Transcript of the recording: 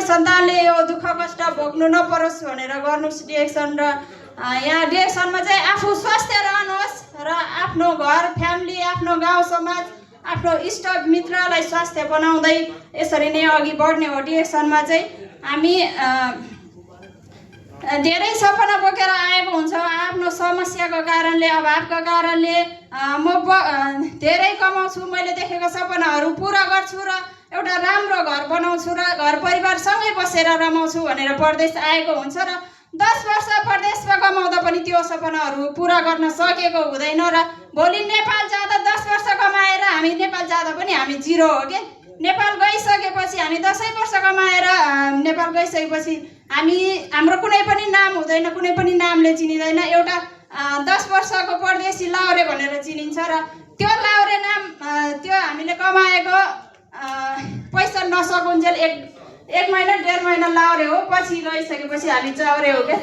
सन्तानले यो दुःख कष्ट भोग्नु नपरोस् भनेर गर्नुहोस् डिरेक्सन। र यहाँ डिरेक्सनमा चाहिँ आफू स्वास्थ्य रहनुहोस् र आफ्नो घर फ्यामिली आफ्नो गाउँ समाज आफ्नो इष्ट मित्रलाई स्वास्थ्य बनाउँदै यसरी नै अघि बढ्ने हो। डिरेक्सनमा चाहिँ हामी धेरै सपना बोकेर आएको हुन्छ। आफ्नो समस्याको कारणले अभावको कारणले म धेरै कमाउँछु, मैले देखेको सपनाहरू पुरा गर्छु र एउटा राम्रो घर बनाउँछु र घर परिवारसँगै बसेर रमाउँछु भनेर परदेश आएको हुन्छ र 10 वर्ष परदेशमा कमाउँदा पनि त्यो सपनाहरू पुरा गर्न सकेको हुँदैन र भोलि नेपाल जाँदा 10 वर्ष कमाएर हामी नेपाल जाँदा पनि हामी जिरो हो के। नेपाल गइसकेपछि हामी 10 वर्ष कमाएर नेपाल गइसकेपछि हाम्रो कुनै पनि नाम हुँदैन, कुनै पनि नामले चिनिँदैन। एउटा 10 वर्षको परदेशी लाउरे भनेर चिनिन्छ र त्यो लाउरे नाम त्यो हामीले कमाएको पैसा नसकुन्जेल एक महिना 1.5 महिना लाउरे हो, पछि गइसकेपछि हामी चाउरे हो क्या।